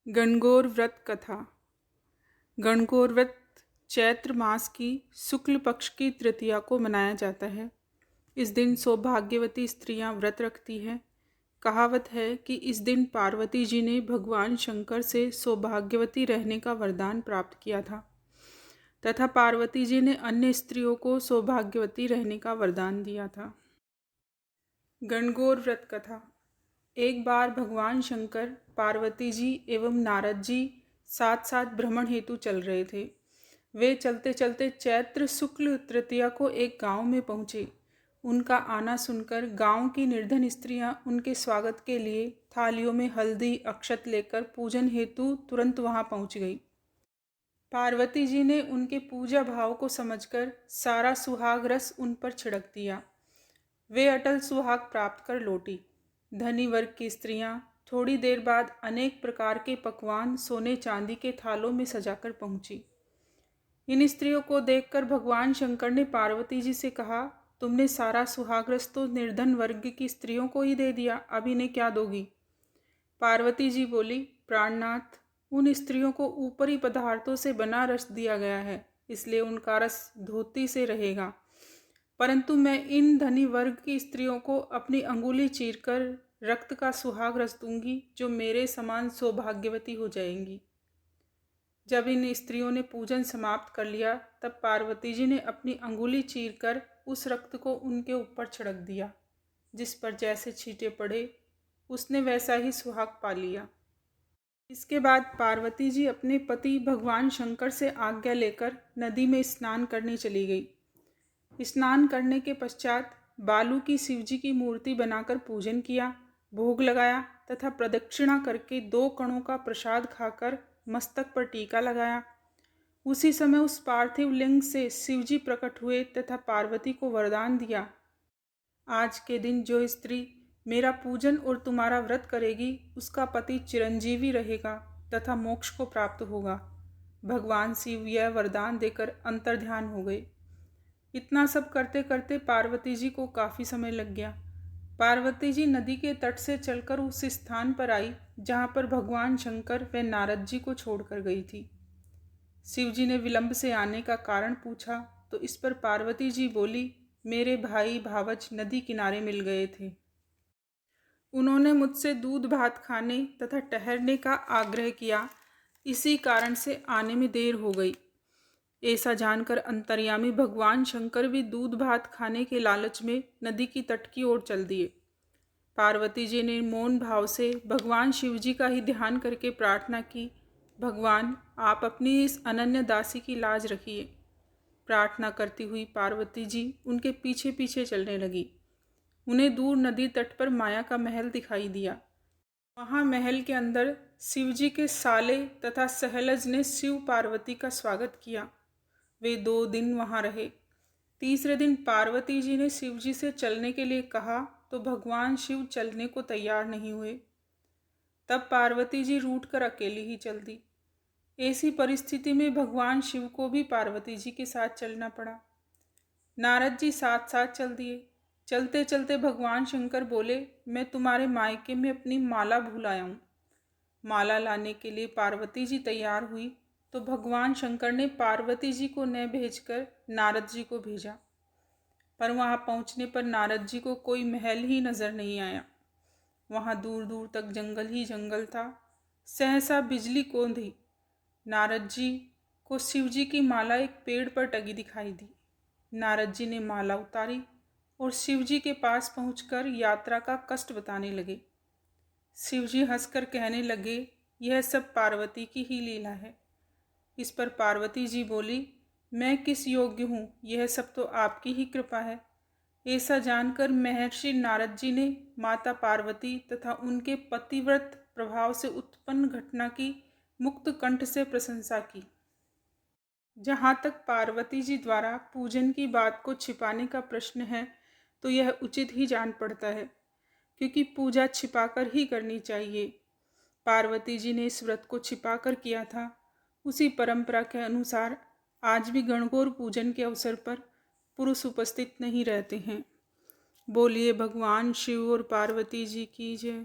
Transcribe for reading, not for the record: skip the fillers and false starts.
गणगौर व्रत कथा। गणगौर व्रत चैत्र मास की शुक्ल पक्ष की तृतीया को मनाया जाता है। इस दिन सौभाग्यवती स्त्रियां व्रत रखती हैं। कहावत है कि इस दिन पार्वती जी ने भगवान शंकर से सौभाग्यवती रहने का वरदान प्राप्त किया था तथा पार्वती जी ने अन्य स्त्रियों को सौभाग्यवती रहने का वरदान दिया था। गणगौर व्रत कथा। एक बार भगवान शंकर, पार्वती जी एवं नारद जी साथ साथ भ्रमण हेतु चल रहे थे। वे चलते चलते चैत्र शुक्ल तृतीया को एक गांव में पहुँचे। उनका आना सुनकर गांव की निर्धन स्त्रियां उनके स्वागत के लिए थालियों में हल्दी अक्षत लेकर पूजन हेतु तुरंत वहां पहुंच गई। पार्वती जी ने उनके पूजा भाव को समझकर सारा सुहाग रस उन पर छिड़क दिया। वे अटल सुहाग प्राप्त कर लौटी। धनी वर्ग की स्त्रियां थोड़ी देर बाद अनेक प्रकार के पकवान सोने चांदी के थालों में सजाकर पहुंची। इन स्त्रियों को देखकर भगवान शंकर ने पार्वती जी से कहा, तुमने सारा सुहागरस तो निर्धन वर्ग की स्त्रियों को ही दे दिया, अब इन्हें क्या दोगी? पार्वती जी बोली, प्राणनाथ, उन स्त्रियों को ऊपरी पदार्थों से बना रस दिया गया है, इसलिए उनका रस धोती से रहेगा, परंतु मैं इन धनी वर्ग की स्त्रियों को अपनी अंगुली चीरकर रक्त का सुहाग रस दूंगी, जो मेरे समान सौभाग्यवती हो जाएंगी। जब इन स्त्रियों ने पूजन समाप्त कर लिया, तब पार्वती जी ने अपनी अंगुली चीरकर उस रक्त को उनके ऊपर छिड़क दिया। जिस पर जैसे छींटे पड़े, उसने वैसा ही सुहाग पा लिया। इसके बाद पार्वती जी अपने पति भगवान शंकर से आज्ञा लेकर नदी में स्नान करने चली गई। स्नान करने के पश्चात बालू की शिवजी की मूर्ति बनाकर पूजन किया, भोग लगाया तथा प्रदक्षिणा करके 2 कणों का प्रसाद खाकर मस्तक पर टीका लगाया। उसी समय उस पार्थिव लिंग से शिवजी प्रकट हुए तथा पार्वती को वरदान दिया, आज के दिन जो स्त्री मेरा पूजन और तुम्हारा व्रत करेगी, उसका पति चिरंजीवी रहेगा तथा मोक्ष को प्राप्त होगा। भगवान शिव यह वरदान देकर अंतर्ध्यान हो गए। इतना सब करते करते पार्वती जी को काफ़ी समय लग गया। पार्वती जी नदी के तट से चलकर उस स्थान पर आई जहाँ पर भगवान शंकर व नारद जी को छोड़कर गई थी। शिव जी ने विलंब से आने का कारण पूछा तो इस पर पार्वती जी बोली, मेरे भाई भावज नदी किनारे मिल गए थे। उन्होंने मुझसे दूध भात खाने तथा ठहरने का आग्रह किया, इसी कारण से आने में देर हो गई। ऐसा जानकर अंतर्यामी भगवान शंकर भी दूध भात खाने के लालच में नदी की तट की ओर चल दिए। पार्वती जी ने मौन भाव से भगवान शिव जी का ही ध्यान करके प्रार्थना की, भगवान आप अपनी इस अनन्य दासी की लाज रखिए। प्रार्थना करती हुई पार्वती जी उनके पीछे पीछे चलने लगी। उन्हें दूर नदी तट पर माया का महल दिखाई दिया। वहाँ महल के अंदर शिवजी के साले तथा सहलज ने शिव पार्वती का स्वागत किया। वे 2 दिन वहाँ रहे। तीसरे दिन पार्वती जी ने शिवजी से चलने के लिए कहा तो भगवान शिव चलने को तैयार नहीं हुए। तब पार्वती जी रूठ कर अकेली ही चल दी। ऐसी परिस्थिति में भगवान शिव को भी पार्वती जी के साथ चलना पड़ा। नारद जी साथ साथ चल दिए। चलते चलते भगवान शंकर बोले, मैं तुम्हारे मायके में अपनी माला भूल आया हूँ। माला लाने के लिए पार्वती जी तैयार हुई तो भगवान शंकर ने पार्वती जी को न भेजकर नारद जी को भेजा, पर वहाँ पहुँचने पर नारद जी को कोई महल ही नज़र नहीं आया। वहाँ दूर दूर तक जंगल ही जंगल था। सहसा बिजली कौंधी। नारद जी को शिव जी की माला एक पेड़ पर टंगी दिखाई दी। नारद जी ने माला उतारी और शिव जी के पास पहुंचकर यात्रा का कष्ट बताने लगे। शिव जी हंसकर कहने लगे, यह सब पार्वती की ही लीला है। इस पर पार्वती जी बोली, मैं किस योग्य हूँ, यह सब तो आपकी ही कृपा है। ऐसा जानकर महर्षि नारद जी ने माता पार्वती तथा उनके पतिव्रत प्रभाव से उत्पन्न घटना की मुक्त कंठ से प्रशंसा की। जहाँ तक पार्वती जी द्वारा पूजन की बात को छिपाने का प्रश्न है, तो यह उचित ही जान पड़ता है, क्योंकि पूजा छिपाकर ही करनी चाहिए। पार्वती जी ने इस व्रत को छिपाकर किया था। उसी परंपरा के अनुसार आज भी गणगौर पूजन के अवसर पर पुरुष उपस्थित नहीं रहते हैं। बोलिए भगवान शिव और पार्वती जी की जय।